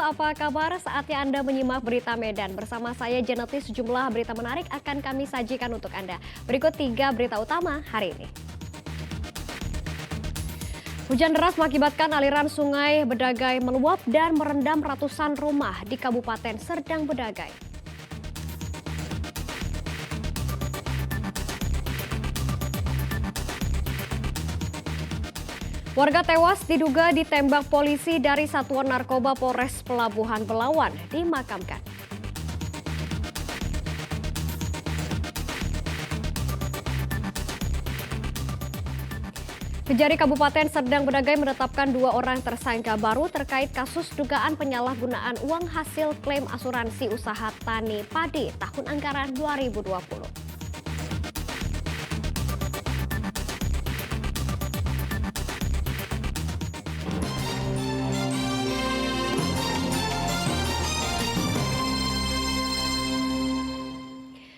apa kabar? Saatnya Anda menyimak berita Medan. Bersama saya Janeti, sejumlah berita menarik akan kami sajikan untuk Anda. Berikut 3 berita utama hari ini. Hujan deras mengakibatkan aliran sungai Bedagai meluap dan merendam ratusan rumah di Kabupaten Serdang Bedagai. Warga tewas diduga ditembak polisi dari Satuan Narkoba Polres Pelabuhan Belawan dimakamkan. Kejari Kabupaten Serdang Bedagai menetapkan 2 orang tersangka baru terkait kasus dugaan penyalahgunaan uang hasil klaim asuransi usaha tani padi tahun anggaran 2020.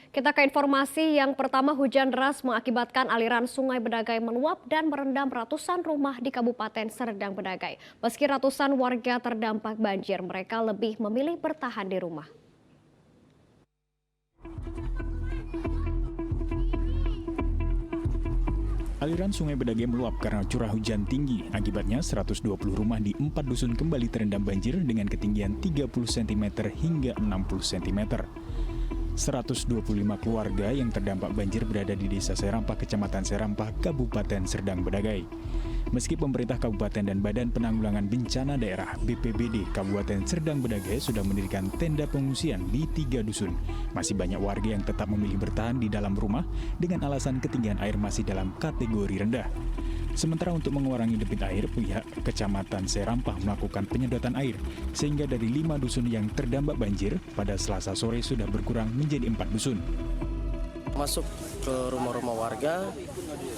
Kita ke informasi yang pertama, hujan deras mengakibatkan aliran sungai Bedagai meluap dan merendam ratusan rumah di Kabupaten Serdang Bedagai. Meski ratusan warga terdampak banjir, mereka lebih memilih bertahan di rumah. Aliran sungai Bedagai meluap karena curah hujan tinggi. Akibatnya 120 rumah di 4 dusun kembali terendam banjir dengan ketinggian 30 cm hingga 60 cm. 125 keluarga yang terdampak banjir berada di Desa Serampah, Kecamatan Serampah, Kabupaten Serdang Bedagai. Meski pemerintah kabupaten dan Badan Penanggulangan Bencana Daerah BPBD Kabupaten Serdang Bedagai sudah mendirikan tenda pengungsian di 3 dusun, masih banyak warga yang tetap memilih bertahan di dalam rumah dengan alasan ketinggian air masih dalam kategori rendah. Sementara untuk mengurangi debit air, pihak Kecamatan Serampah melakukan penyedotan air, sehingga dari 5 dusun yang terdampak banjir, pada Selasa sore sudah berkurang menjadi 4 dusun. Masuk ke rumah-rumah warga,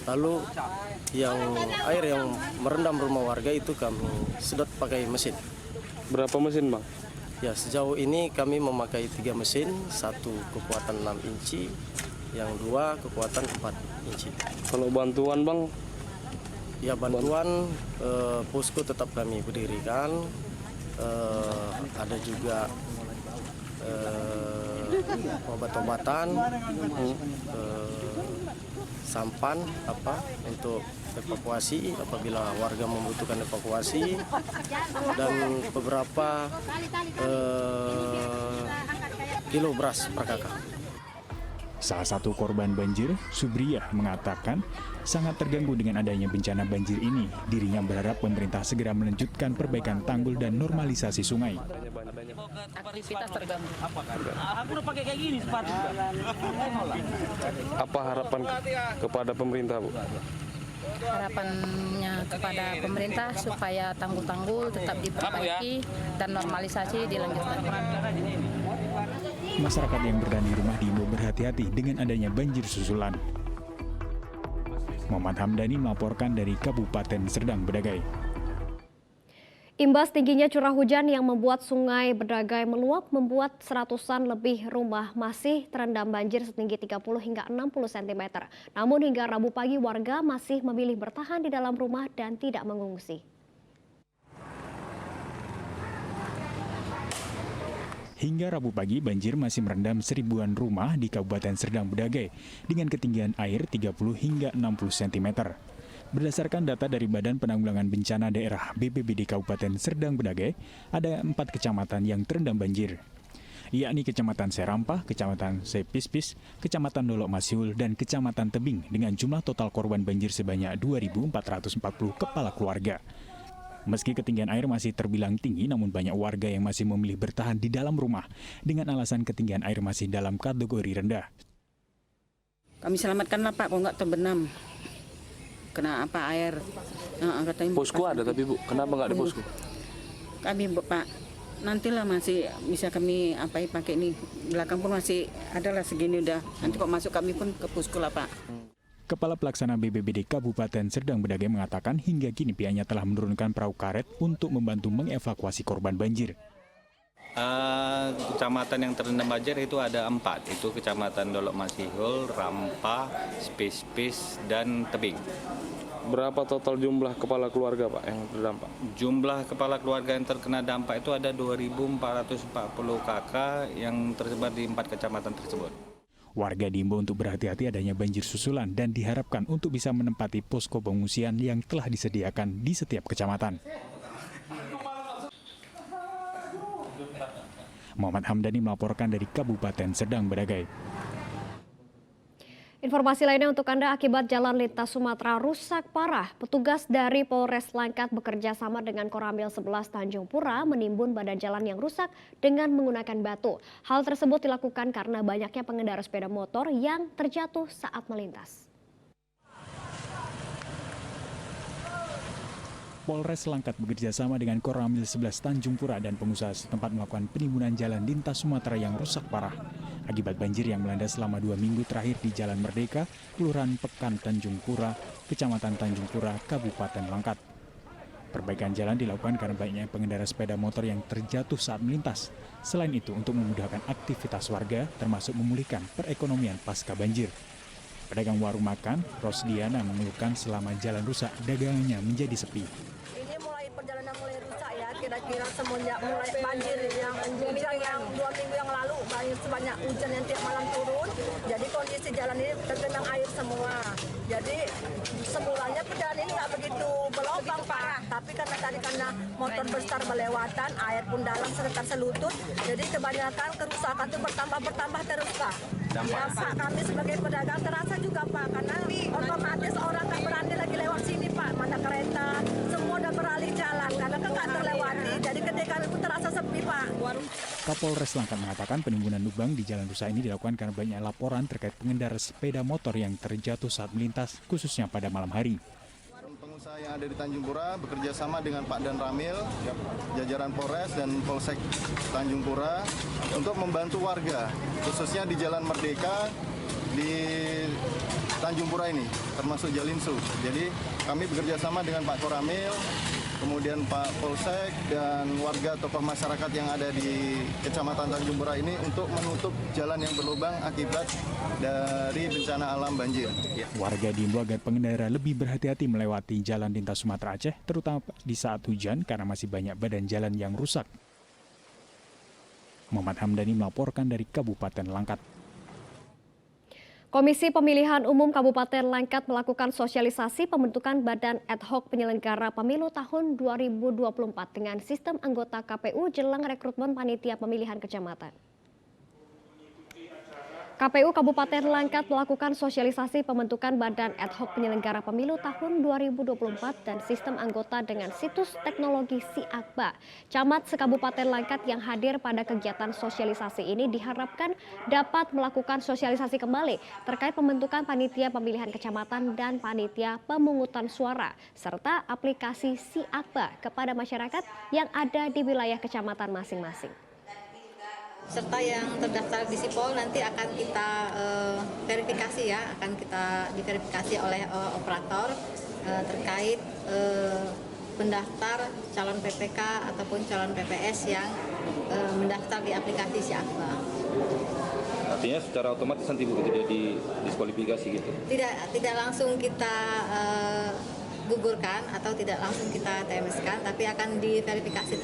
lalu air yang merendam rumah warga itu kami sedot pakai mesin. Berapa mesin, Bang? Ya, sejauh ini kami memakai 3 mesin, 1 kekuatan 6 inci, yang 2 kekuatan 4 inci. Kalau bantuan, Bang? Ya, bantuan posko tetap kami berdirikan, ada juga obat-obatan, sampan untuk evakuasi apabila warga membutuhkan evakuasi, dan beberapa kilo beras per kakak. Salah satu korban banjir, Subriyah, mengatakan sangat terganggu dengan adanya bencana banjir ini. Dirinya berharap pemerintah segera melanjutkan perbaikan tanggul dan normalisasi sungai. Aktivitas terganggu. Aku udah pakai kayak gini sepatu. Apa harapan kepada pemerintah, Bu? Harapannya kepada pemerintah supaya tanggul-tanggul tetap diperbaiki dan normalisasi dilanjutkan. Masyarakat yang berada di rumah diimbau berhati-hati dengan adanya banjir susulan. Muhammad Hamdani melaporkan dari Kabupaten Serdang Bedagai. Imbas tingginya curah hujan yang membuat sungai Bedagai meluap membuat seratusan lebih rumah masih terendam banjir setinggi 30 hingga 60 cm. Namun hingga Rabu pagi warga masih memilih bertahan di dalam rumah dan tidak mengungsi. Hingga Rabu pagi, banjir masih merendam seribuan rumah di Kabupaten Serdang Bedagai dengan ketinggian air 30 hingga 60 cm. Berdasarkan data dari Badan Penanggulangan Bencana Daerah BPBD Kabupaten Serdang Bedagai, ada 4 kecamatan yang terendam banjir, yakni Kecamatan Serampah, Kecamatan Sepispis, Kecamatan Dolok Masiul, dan Kecamatan Tebing dengan jumlah total korban banjir sebanyak 2.440 kepala keluarga. Meski ketinggian air masih terbilang tinggi, namun banyak warga yang masih memilih bertahan di dalam rumah dengan alasan ketinggian air masih dalam kategori rendah. Kami selamatkanlah Pak, kalau nggak terbenam. Kena air. Posko ada tapi Bu, kenapa nggak ada posko? Kami Pak, nantilah masih bisa kami pakai ini. Belakang pun masih adalah segini udah. Nanti kok masuk kami pun ke posko lah Pak. Kepala Pelaksana BPBD Kabupaten Serdang Bedagai mengatakan hingga kini pihaknya telah menurunkan perahu karet untuk membantu mengevakuasi korban banjir. Kecamatan yang terendam banjir itu ada 4, itu Kecamatan Dolok Masihul, Rampah, Spis-Spis, dan Tebing. Berapa total jumlah kepala keluarga Pak yang terdampak? Jumlah kepala keluarga yang terkena dampak itu ada 2.440 kakak yang tersebar di 4 kecamatan tersebut. Warga diimbau untuk berhati-hati adanya banjir susulan dan diharapkan untuk bisa menempati posko pengungsian yang telah disediakan di setiap kecamatan. Muhammad Hamdani melaporkan dari Kabupaten Serdang Bedagai. Informasi lainnya untuk Anda, akibat jalan lintas Sumatera rusak parah. Petugas dari Polres Langkat bekerja sama dengan Koramil 11 Tanjung Pura menimbun badan jalan yang rusak dengan menggunakan batu. Hal tersebut dilakukan karena banyaknya pengendara sepeda motor yang terjatuh saat melintas. Polres Langkat bekerja sama dengan Koramil 11 Tanjung Pura dan pengusaha setempat melakukan penimbunan jalan lintas Sumatera yang rusak parah akibat banjir yang melanda selama 2 minggu terakhir di Jalan Merdeka, Kelurahan Pekan Tanjung Pura, Kecamatan Tanjung Pura, Kabupaten Langkat. Perbaikan jalan dilakukan karena banyaknya pengendara sepeda motor yang terjatuh saat melintas. Selain itu, untuk memudahkan aktivitas warga, termasuk memulihkan perekonomian pasca banjir. Pedagang warung makan, Rosdiana mengeluhkan selama jalan rusak, dagangannya menjadi sepi. Ini perjalanan mulai rusak ya, kira-kira semenjak mulai banjir yang hujan yang 2 minggu yang lalu, sebanyak hujan yang tiap malam turun, jadi kondisi jalan ini tergenang air semua. Jadi semulanya perjalanan ini nggak begitu berlubang Pak, tapi karena motor besar melewatan, air pun dalam sekitar selutut, jadi kebanyakan kerusakan itu bertambah terus Pak. Ya Pak, kami sebagai pedagang terasa juga Pak, karena otomatis orang nggak berani lagi lewat sini Pak, mana kereta, semua udah beralih jalan, karena kan nggak terlewati, jadi ketika itu terasa sepi Pak. Kapolres Langkat mengatakan penimbunan lubang di jalan rusak ini dilakukan karena banyak laporan terkait pengendara sepeda motor yang terjatuh saat melintas, khususnya pada malam hari. Pengusaha yang ada di Tanjung Pura bekerja sama dengan Pak Dan Ramil, jajaran Polres dan Polsek Tanjung Pura untuk membantu warga, khususnya di Jalan Merdeka di Tanjung Pura ini, termasuk Jalinsu. Jadi kami bekerja sama dengan Pak Koramil, kemudian Pak Polsek dan warga tokoh masyarakat yang ada di Kecamatan Tanjung Pura ini untuk menutup jalan yang berlubang akibat dari bencana alam banjir. Warga diimbau agar pengendara lebih berhati-hati melewati jalan lintas Sumatera Aceh, terutama di saat hujan karena masih banyak badan jalan yang rusak. Muhammad Hamdani melaporkan dari Kabupaten Langkat. Komisi Pemilihan Umum Kabupaten Langkat melakukan sosialisasi pembentukan Badan Ad Hoc Penyelenggara Pemilu tahun 2024 dengan sistem anggota KPU jelang rekrutmen panitia pemilihan kecamatan. KPU Kabupaten Langkat melakukan sosialisasi pembentukan Badan Ad Hoc Penyelenggara Pemilu tahun 2024 dan sistem anggota dengan situs teknologi SIAKBA. Camat se-Kabupaten Langkat yang hadir pada kegiatan sosialisasi ini diharapkan dapat melakukan sosialisasi kembali terkait pembentukan panitia pemilihan kecamatan dan panitia pemungutan suara, serta aplikasi SIAKBA kepada masyarakat yang ada di wilayah kecamatan masing-masing. Serta yang terdaftar di Sipol nanti akan kita verifikasi ya, akan kita diverifikasi oleh operator terkait pendaftar calon PPK ataupun calon PPS yang mendaftar di aplikasi SIAKBA. Artinya secara otomatis nanti Bu tidak didiskualifikasi gitu? Tidak langsung kita gugurkan atau tidak langsung kita TMS-kan, tapi akan diverifikasi